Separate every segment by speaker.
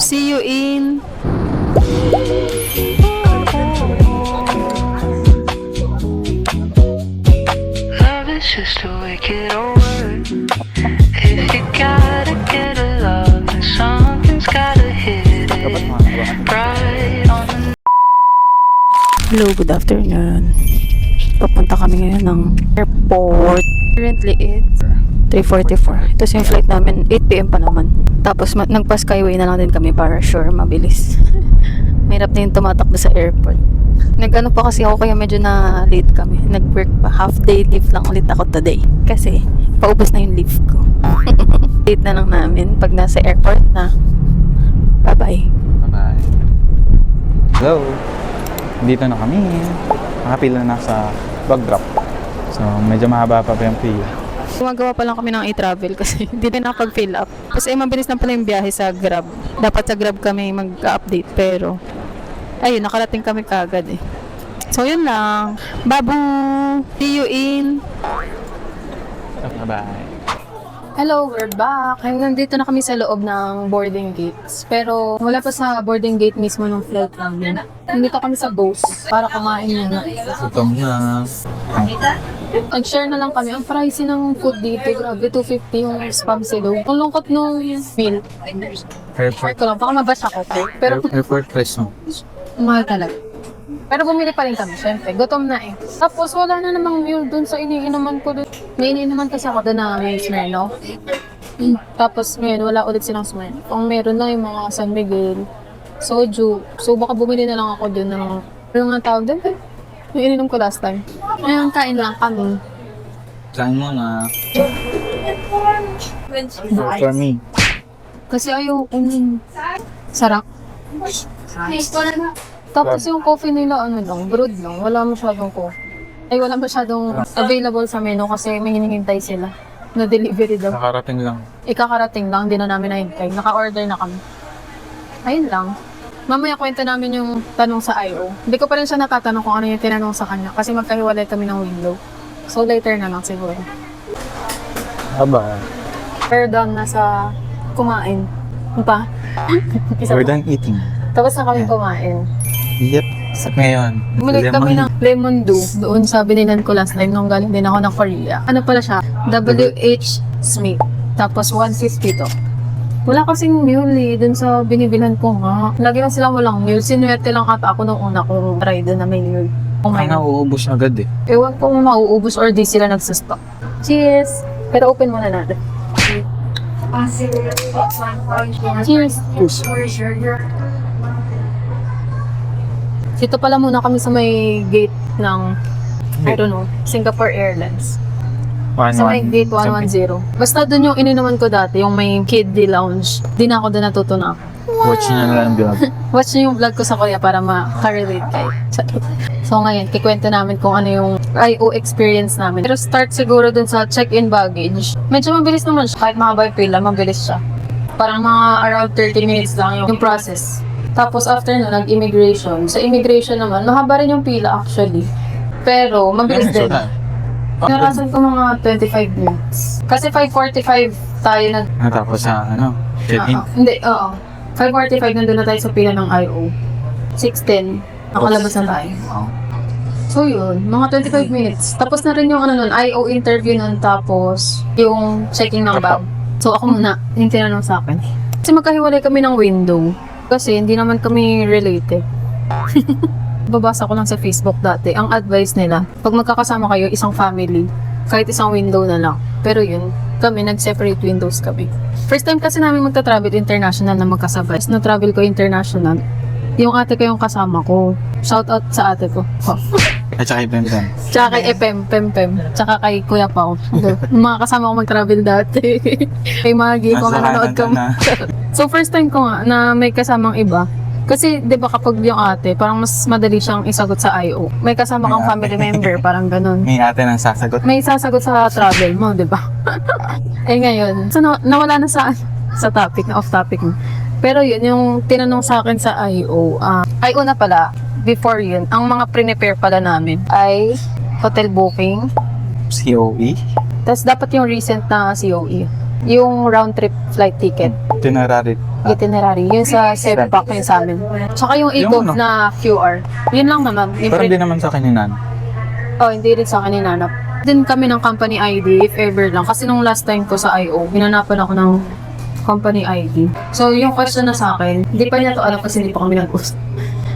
Speaker 1: See you in
Speaker 2: Love is just a wicked old word. If you gotta get a love, then something's gotta hit it right on the.
Speaker 1: Hello, good afternoon. Papunta kami ngayon ng airport. Currently it's 3:44. Ito yung flight namin, 8 PM pa naman. Tapos nagpa-skyway na lang din kami para sure mabilis. Mahirap na yung tumatakbo sa airport. Nag-ano pa kasi ako kaya medyo na late kami. Nag-work pa. Half day leave lang ulit ako today. Kasi paubos na yung leave ko. Late na lang namin pag nasa airport na. Bye-bye.
Speaker 3: Bye-bye. Hello. Dito na kami. Nakapila na sa bag drop. So, medyo mahaba pa yung pila.
Speaker 1: Gumagawa pa lang kami ng e-travel kasi hindi na nakapag-fill up. Kasi mabilis lang pala yung biyahe sa Grab. Dapat sa Grab kami mag-update pero ayun, nakarating kami kagad eh. So yun lang. Babu! See you in!
Speaker 3: Bye-bye.
Speaker 1: Hello, we're back. Ngayon nandito na kami sa loob ng boarding gates. Pero wala pa sa boarding gate mismo ng flight namin. Nandito kami sa Bose para kumain muna.
Speaker 3: Gutom na.
Speaker 1: Nag-share na lang kami. Ang pricey ng food dito, grabe, 250 yung spam silog. Ang lungkot nung meal.
Speaker 3: Airport.
Speaker 1: Share ko lang, baka mabash ako. Pero
Speaker 3: Airport price mo.
Speaker 1: mahal talaga. Pero bumili pa rin kami, syempre. Gutom na eh. Tapos wala na namang meal dun sa iniinuman ko dun. May iniinuman kasi ako dun na may Smirnoff. Tapos ngayon, wala ulit silang Smirnoff. Ang meron na yung mga San Miguel, soju. So baka bumili na lang ako dun ng, ano nga tawag dun? Yung ininom ko last time. Ngayon, kain lang kami.
Speaker 3: Kain mo na. For me.
Speaker 1: Kasi ayaw, sarap. Tapos yung coffee nila, ano lang, brewed lang. Wala masyadong coffee. Ay, wala masyadong available sa menu kasi may hinihintay sila na delivery daw.
Speaker 3: Nakarating lang.
Speaker 1: Ikakarating lang, hindi na namin nahintay. Naka-order na kami. Ayun lang. Mamaya kwento namin yung tanong sa I.O. Hindi ko pa rin siya natatanong kung ano yung tinanong sa kanya kasi magkahiwalay kami ng window. So later na lang siguro.
Speaker 3: Aba.
Speaker 1: We're done na sa kumain. Ano pa? Isa
Speaker 3: We're
Speaker 1: pa.
Speaker 3: done eating.
Speaker 1: Tapos na kami kumain.
Speaker 3: Yep. Ngayon.
Speaker 1: Bumili kami ng lemon dew. Doon sa binilan ko last time nung galing din ako ng Korea. Ano pala siya? WH Smith. Tapos 150 to. Wala kasing mule eh. Doon sa binibilan ko nga. Lagi lang silang walang mule. Sinuwerte lang ata ako nung una kong try doon na may mule.
Speaker 3: Ang nauubos agad eh.
Speaker 1: Ewan ko kung mauubos or di sila nagsastock. Cheers! Pero open muna natin. Cheers! Dito pala muna kami sa may gate ng, I don't know, Singapore Airlines. Sa may gate 110. Basta dun yung ininuman ko dati, yung may kiddie lounge. Di na ako doon natutunan.
Speaker 3: Watch nyo na lang ang vlog.
Speaker 1: Watch nyo yung vlog ko sa Korea para ma-relate kayo. So ngayon, kikwento namin kung ano yung I.O. experience namin. Pero start siguro dun sa check-in baggage. Medyo mabilis naman siya. Kahit mahaba yung pila, mabilis siya. Parang mga around 30 minutes lang yung process. Tapos after na, nag-immigration. Sa immigration naman, mahaba rin yung pila actually. Pero mabilis din. Narasan ko mga 25 minutes. Kasi 5:45 tayo nag...
Speaker 3: Natapos sa check-in.
Speaker 1: Hindi, oo. 5:45 nandun na tayo sa pila ng I.O. 6:10, nakalabas na tayo. So yun, mga 25 minutes. Tapos na rin yung nun, I.O. interview nun, tapos yung checking ng bag. So ako muna, yung tinanong sa akin. Kasi magkahiwalay kami ng window. Kasi hindi naman kami related. Babasa ko lang sa Facebook dati, ang advice nila, pag magkakasama kayo, isang family, kahit isang window na lang. Pero yun, kami, nag-separate windows kami. First time kasi namin magta-travel international na magkasabay. Na-travel ko international. Yung ate ko yung kasama ko. Shout out sa ate ko.
Speaker 3: At saka ipempen.
Speaker 1: Tsaka kay Pem. Tsaka kay Kuya Pao. Yung mga kasama ko mag-travel dati. Kay Maggie, kung nanonood ka mo. So first time ko nga na may kasamang iba. Kasi 'di ba kapag yung ate, parang mas madali siyang isagot sa I.O. May kasama kang family member, parang ganun.
Speaker 3: May ate nang sasagot.
Speaker 1: May sasagot sa travel mo, 'di ba? Eh ngayon, so nawala na sa topic, na off topic na. Pero yun, yung tinanong sa akin sa I.O. I.O. na pala, before yun, ang mga prepare pala namin ay hotel booking,
Speaker 3: COE?
Speaker 1: tapos dapat yung recent na COE, yung round trip flight ticket. itinerary. Yun sa SEPAC yung sa amin. Tsaka yung
Speaker 3: Yung
Speaker 1: e-gov
Speaker 3: ano?
Speaker 1: na QR. Yun lang naman. Yung
Speaker 3: Pero hindi naman sa kaninan.
Speaker 1: Oh, hindi rin sa akin hinanap. Din kami ng company ID, if ever lang. Kasi nung last time ko sa IO, hinanapan ako ng company ID. So, yung question na sa akin, hindi pa niya to alam kasi hindi pa kami nag-post.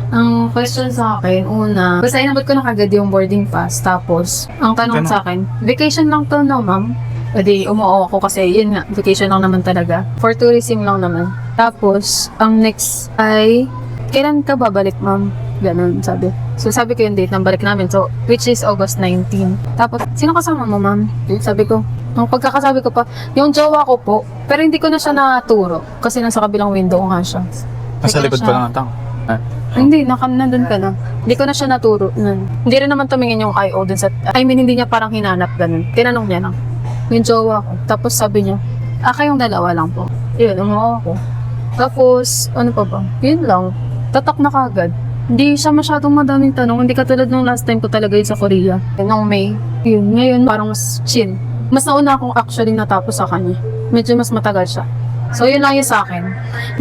Speaker 1: Ang question sa akin, una, basta inabot ko na kagad yung boarding pass. Tapos, ang tanong
Speaker 3: Ganun.
Speaker 1: sa akin, vacation lang to no, ma'am? Edi, umuo ako kasi yun nga, vacation lang naman talaga. For tourism lang naman. Tapos, ang next ay, kailan ka babalik, ma'am? Ganun, sabi. So, sabi ko yung date ng balik namin. So, which is August 19. Tapos, sino kasama mo, ma'am? Sabi ko. Ang pagkakasabi ko pa, yung jowa ko po. Pero hindi ko na siya naturo. Kasi nasa kabilang window nga siya.
Speaker 3: Nasa
Speaker 1: Hindi ko
Speaker 3: likod
Speaker 1: na
Speaker 3: pa
Speaker 1: siya-
Speaker 3: lang ang tao.
Speaker 1: Hindi, nandun ka na. Hindi ko na siya naturo. Hindi rin naman tumingin yung IO dun sa... I mean, hindi niya parang hinanap ganun. Tinanong niya lang. Yung jowa ko. Tapos sabi niya, kayong dalawa lang po. Yun, umuha ako. Tapos, ano pa ba? Yun lang. Tatak na kagad. Hindi siya masyadong madaming tanong. Hindi katulad nung last time ko talaga yun sa Korea. Nung May. Yun, ngayon parang mas chill. Mas nauna akong actually natapos sa kanya. Medyo mas matagal siya. So, yun lang yun sa akin.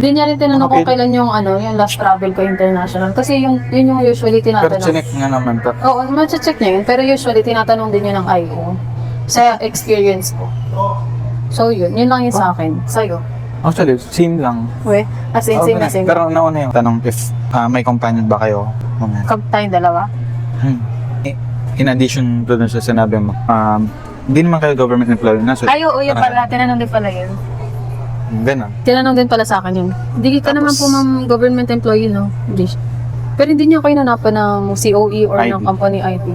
Speaker 1: Hindi niya rin tinanong kung
Speaker 3: Okay.
Speaker 1: kailan yung yung last travel ko international. Kasi yun yung usually
Speaker 3: Pero
Speaker 1: tinatanong.
Speaker 3: chinek nga naman to.
Speaker 1: Oo, check niya yun. Pero usually tinatanong din yun ng IO. Sa experience ko. So, yun lang yun sa akin. Sa'yo.
Speaker 3: Actually, same lang.
Speaker 1: We, as in, same na
Speaker 3: Okay.
Speaker 1: same.
Speaker 3: Pero nauna yung tanong if may companion ba kayo? Mamaya.
Speaker 1: Tayong dalawa.
Speaker 3: In addition to dun sa sinabi mo, hindi naman kayo government employee na. So,
Speaker 1: Ay, oo, yun pala. Tinanong din pala yun.
Speaker 3: ganun.
Speaker 1: Tinanong din pala sa akin yun. Hindi ka naman po ma'am government employee, no? Hindi. Pero hindi niya kayo nanapan ng COE or ng
Speaker 3: ID.
Speaker 1: company ID.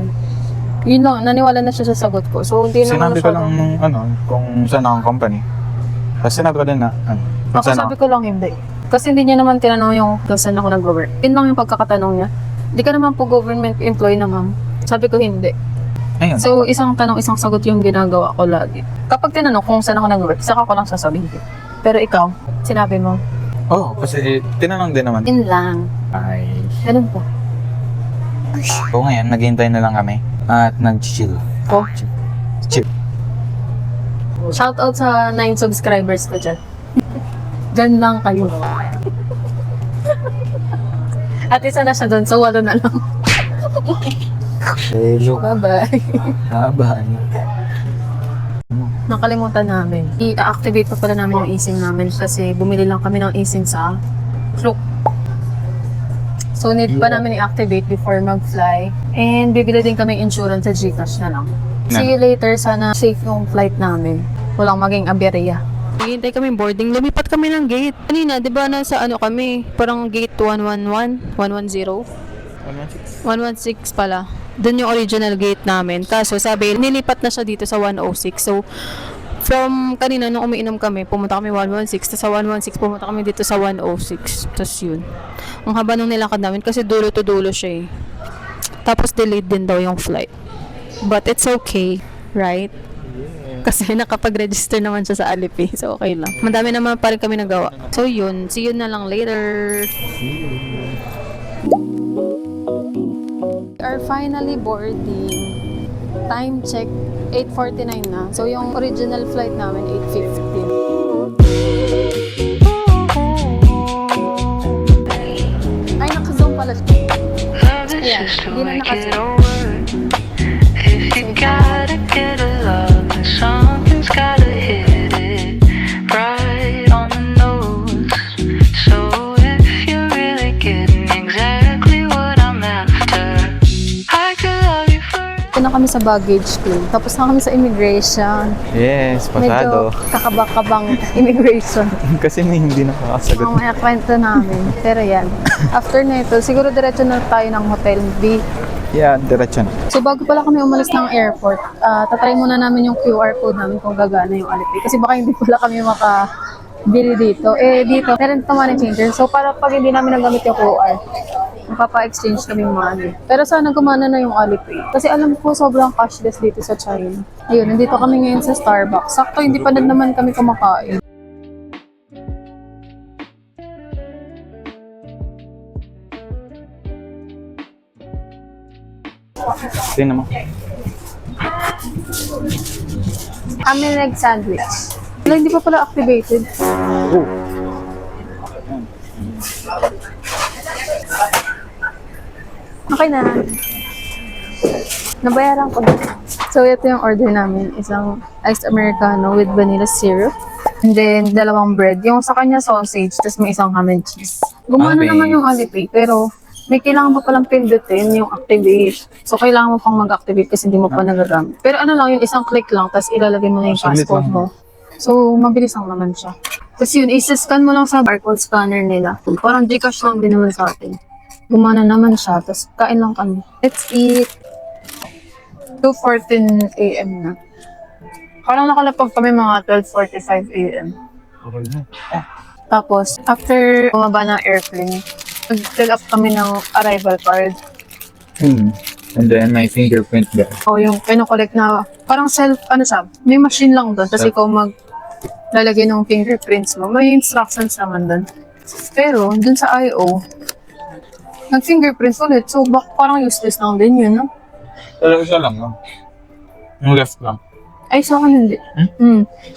Speaker 1: Yun lang, naniwala na siya sa sagot ko. So, hindi naman
Speaker 3: Sinabi ko lang nung kung saan akong company. Tapos sinabi ko din na, kung
Speaker 1: Ako
Speaker 3: saan
Speaker 1: sabi ko lang hindi. Kasi hindi niya naman tinanong yung kung saan ako nag-work. Yun lang yung pagkakatanong niya. Hindi ka naman po government employee na ma'am. Sabi ko hindi.
Speaker 3: Ayun.
Speaker 1: So, isang tanong, isang sagot yung ginagawa ko lagi. Kapag tinanong kung saan ako nag-work, saka ko lang sasabihin. Pero ikaw, sinabi mo,
Speaker 3: Kasi tinanong din naman.
Speaker 1: yun lang.
Speaker 3: Ay.
Speaker 1: Ganun po.
Speaker 3: So ngayon, naghihintay na lang kami. At nag-chill.
Speaker 1: Po.
Speaker 3: Chill.
Speaker 1: Shout out sa 9 subscribers ko dyan. Dyan lang kayo. At isa na siya doon, so 8 na lang.
Speaker 3: Hello.
Speaker 1: Bye-bye.
Speaker 3: Bye-bye.
Speaker 1: Nakalimutan namin. I-activate pa pala namin yung eSIM namin kasi bumili lang kami ng eSIM sa Klook. So, need pa namin i-activate before mag-fly. And bibili din kami insurance sa Gcash na lang. See you later. Sana safe yung flight namin. Walang maging aberya. Hihintay kami boarding. Lumipat kami ng gate. Kanina, di ba nasa kami? Parang gate 111? 110? 116 pala. Doon yung original gate namin. Kaso sabi, nilipat na siya dito sa 106. So, from kanina nung umiinom kami, pumunta kami 116. Tapos sa 116, pumunta kami dito sa 106. Tapos yun. Ang haba nung nilakad namin kasi dulo to dulo siya eh. Tapos delayed din daw yung flight. But it's okay, right? Kasi nakapag-register naman siya sa Alipay. So, okay lang. Madami naman pa rin kami nagawa. So, yun. See you na lang later. We are finally boarding. Time check, 8:49 na. So, yung original flight namin, 8:50. Ay, naka-zoom pala siya.
Speaker 2: Love is
Speaker 1: Yeah,
Speaker 2: just to
Speaker 1: hindi na
Speaker 2: make it
Speaker 1: nakazoom.
Speaker 2: over. If you gotta get a love, then something's gotta hit it right on the nose. So if you're really getting exactly what I'm after, I could love you forever.
Speaker 1: Ito na kami sa baggage claim. Tapos na kami sa immigration.
Speaker 3: Yes,
Speaker 1: Medyo
Speaker 3: pasado.
Speaker 1: kakabakabang immigration.
Speaker 3: Kasi may hindi nakakasagot.
Speaker 1: Mamaya kwento namin. Pero yan. After na ito, siguro diretso na tayo ng Hotel B.
Speaker 3: Yeah, diretso na.
Speaker 1: So bago pala kami umalis ng airport, tatry muna namin yung QR code namin kung gagana yung Alipay. Kasi baka hindi pala kami makabili dito. Dito, meron pa money changer. So para pag hindi namin nagamit yung QR, mapapa-exchange kami money. Pero sana gumana na yung Alipay. Kasi alam ko sobrang cashless dito sa China. Ayun, nandito kami ngayon sa Starbucks. Sakto, hindi pa naman kami kumakain.
Speaker 3: Tingnan mo.
Speaker 1: Kami nag-sandwich. Wala, hindi pa pala activated.
Speaker 3: Oh.
Speaker 1: Okay na. Nabayaran ko na. So, ito yung order namin. Isang iced americano with vanilla syrup. And then, dalawang bread. Yung sa kanya sausage, tapos may isang ham and cheese. Gumana
Speaker 3: Okay.
Speaker 1: naman yung Alipay, pero may kailangan pa palang pindutin yung activate. So, kailangan mo pang mag-activate kasi hindi mo pa nagagamit. Pero ano lang, yung isang click lang, tapos ilalagay mo na yung
Speaker 3: Saglit
Speaker 1: passport
Speaker 3: lang.
Speaker 1: mo. So, mabilis lang naman siya. Tapos yun, isa-scan mo lang sa barcode scanner nila. Parang Gcash lang din naman sa atin. Gumana naman siya, tapos kain lang kami. Let's eat. 2:14 a.m. na. Parang nakalapag kami mga 12:45 a.m.
Speaker 3: Okay na.
Speaker 1: Tapos, after bumaba ng airplane, nag-fill up kami ng arrival card.
Speaker 3: And then, my fingerprint there.
Speaker 1: O yung pinocollect na, parang siya, may machine lang doon. Tapos ikaw lalagay ng fingerprints mo. May instructions naman doon. Pero, doon sa I.O., nag-fingerprints ulit. So, parang useless lang din yun, no?
Speaker 3: Pero isa lang, no? Yung left lang.
Speaker 1: Ay, sa akin hindi.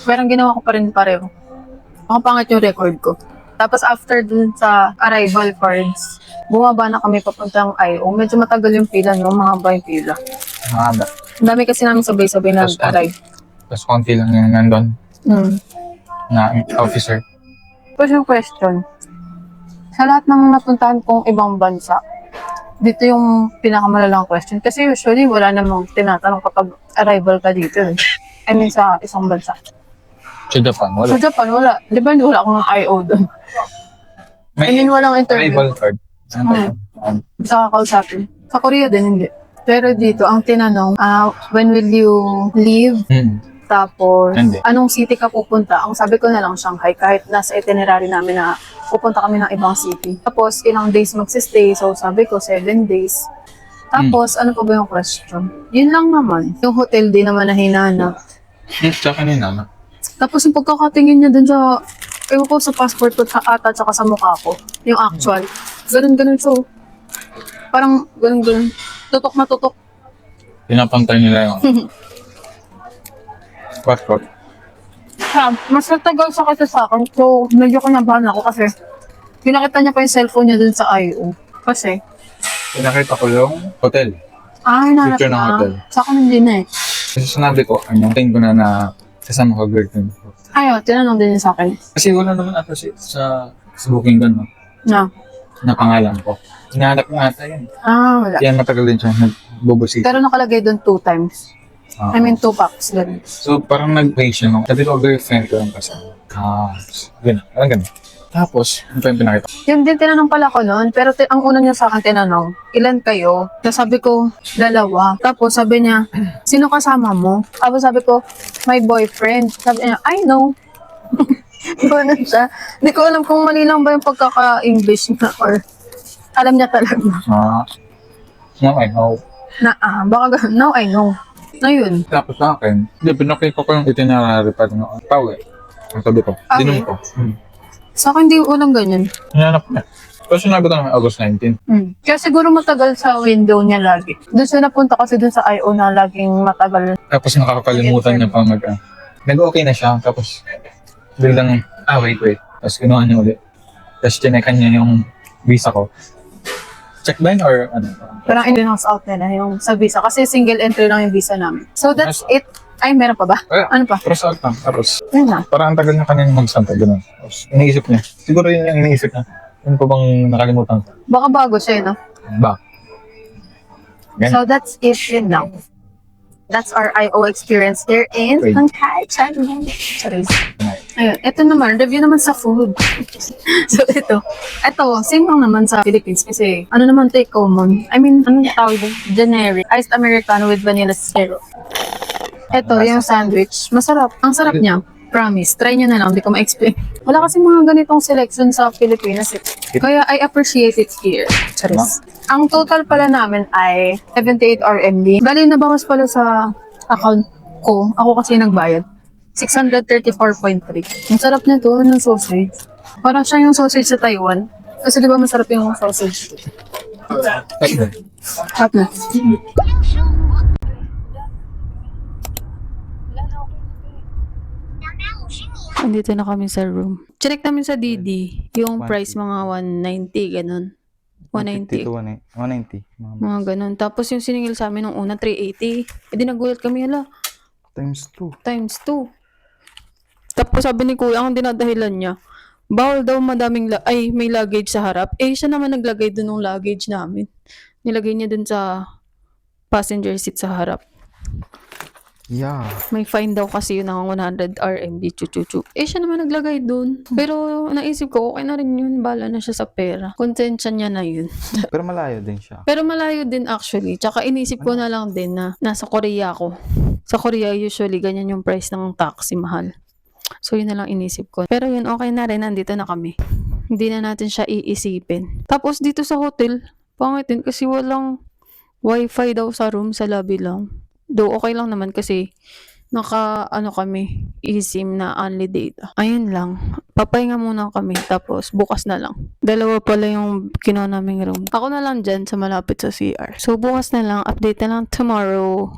Speaker 1: Parang ginawa ko pa rin pareho. Makapangat yung record ko. Tapos after dun sa arrival cards, bumaba na kami papuntang I.O. Medyo matagal yung pila, no? Mahaba yung pila.
Speaker 3: Mahaba.
Speaker 1: Ang dami kasi namin sabay-sabay na
Speaker 3: Tapos,
Speaker 1: arrive.
Speaker 3: Tapos konti lang yung nandun na officer.
Speaker 1: Tapos yung question, sa lahat ng napuntahan kong ibang bansa, dito yung pinakamalalang question. Kasi usually, wala namang tinatanong kapag arrival ka dito. I mean, sa isang bansa.
Speaker 3: Sa Japan, wala.
Speaker 1: Sa Japan, wala. Di ba wala akong I.O. doon? I mean, walang interview.
Speaker 3: Arrival card.
Speaker 1: Sa kakausapin. Sa Korea din, hindi. Pero dito, ang tinanong, when will you leave? Tapos,
Speaker 3: Hindi.
Speaker 1: anong city ka pupunta? Ang sabi ko na lang, Shanghai, kahit nasa itinerary namin na pupunta kami ng ibang city. Tapos, ilang days magsistay. So, sabi ko, 7 days. Tapos, ano pa ba yung question? Yun lang naman. Yung hotel din naman na hinanap.
Speaker 3: Sa kanina, no?
Speaker 1: Tapos, yung pagkakatingin niya dun sa, ewan ko sa passport ko ata tsaka sa mukha ko. Yung actual. Ganun-ganun. So, parang ganun-ganun. Tutok na tutok.
Speaker 3: Pinapantay nila yung passport.
Speaker 1: Mas natagal sa kasi sa akin. So, medyo kinabahan ako kasi pinakita niya pa yung cellphone niya dun sa I.O. Kasi,
Speaker 3: Pinakita ko yung hotel.
Speaker 1: hinanap
Speaker 3: Picture ng hotel.
Speaker 1: na. Sa akin hindi na eh.
Speaker 3: Kasi sinabi ko, tingin ko na kasama ko girlfriend ko.
Speaker 1: Ayun, tinanong din niya sa akin.
Speaker 3: Kasi wala naman ako sa booking doon, no?
Speaker 1: Na,
Speaker 3: pangalan ko. Hinahanap nga ata yun.
Speaker 1: wala.
Speaker 3: Yan, matagal din siya nagbubusit.
Speaker 1: Pero nakalagay dun 2 times. I mean, 2 packs din.
Speaker 3: So, parang nag-pay siya, no? Sabi ko, girlfriend ko yung kasama. Ganun. Parang ganun. Tapos, ano pa yung pinakita?
Speaker 1: Yung din tinanong pala ko noon, pero ang una niya sa akin tinanong, ilan kayo? Tapos sabi ko, 2. Tapos sabi niya, sino kasama mo? Tapos sabi ko, my boyfriend. Sabi niya, I know. Ganun siya. Hindi ko alam kung mali lang ba yung pagkaka-English na or alam niya talaga.
Speaker 3: No, I know.
Speaker 1: Baka ganun. Now I know. Na yun.
Speaker 3: Tapos sa akin, pinakita ko yung itinerary pa rin. Pauwi. Ang sabi ko,
Speaker 1: Pauwi?
Speaker 3: dinun ko.
Speaker 1: Sa akin, hindi walang ganyan.
Speaker 3: Hinahanap niya. Pero sinabi ko naman August 19.
Speaker 1: Kaya siguro matagal sa window niya lagi. Doon siya napunta kasi doon sa I.O. na laging matagal.
Speaker 3: Tapos nakakalimutan niya pa nag-okay na siya. Tapos biglang, wait. Tapos kinuha niya ulit. Tapos chinekan niya yung visa ko. Check ba yun or ano?
Speaker 1: Parang in-announce out nila yung sa visa. Kasi single entry lang yung visa namin. So that's it. Ay, meron pa ba? Ano pa?
Speaker 3: Cross out lang. Tapos
Speaker 1: Yun na.
Speaker 3: parang ang tagal niya kanina mag-sample. Ganun. Tapos iniisip niya. Siguro yun yung iniisip niya. Yun pa bang nakalimutan ko?
Speaker 1: Baka bago siya, no?
Speaker 3: Ba? Ganun.
Speaker 1: So that's it yun lang. That's our I.O. experience here in
Speaker 3: Wait.
Speaker 1: Shanghai, China. Sorry. Ayun, ito naman, review naman sa food. So ito, same lang naman sa Philippines kasi ano naman take common. I mean, ano tawag din? Generic. Iced Americano with vanilla syrup. Ito, yung sandwich. Masarap. Ang sarap niya. Promise. Try nyo na lang. Hindi ko ma-explain. Wala kasi mga ganitong selection sa Pilipinas. Kaya I appreciate it here. Charis. Ang total pala namin ay 78 RMB. Bali, nabawas pala sa account ko. Ako kasi nagbayad. 634.3. Ang sarap nito ng sausage. Parang siya yung sausage sa Taiwan. Kasi di ba masarap yung sausage? Hot na. Andito na kami sa room. Check namin sa Didi. Yung
Speaker 4: 150.
Speaker 1: price mga 190, ganun. 190.
Speaker 4: 190.
Speaker 1: Mga ganun. Tapos yung siningil sa amin nung una, 380. E di nagulat kami, hala,
Speaker 4: Times 2.
Speaker 1: times 2. Tapos sabi ni Kuya, ang dinadahilan niya, bawal daw madaming, may luggage sa harap. Eh, siya naman naglagay dun ng luggage namin. Nilagay niya dun sa passenger seat sa harap.
Speaker 4: Yeah.
Speaker 1: May fine daw kasi yun ng 100 RMB, chuchuchu. Eh, siya naman naglagay dun. Pero naisip ko, okay na rin yun. Bala na siya sa pera. Konsensya niya na yun.
Speaker 4: Pero malayo din siya.
Speaker 1: Pero malayo din actually. Tsaka inisip ko na lang din na nasa Korea ako. Sa Korea usually ganyan yung price ng taxi, mahal. So yun na lang inisip ko. Pero yun okay na rin, nandito na kami. Hindi na natin siya iisipin. Tapos dito sa hotel, pangit din kasi walang wifi daw sa room, sa lobby lang. Do okay lang naman kasi kami, eSIM na only data. Ayun lang. Papahinga muna kami tapos bukas na lang. Dalawa pala yung kinuha naming room. Ako na lang dyan sa malapit sa CR. So bukas na lang, update na lang tomorrow.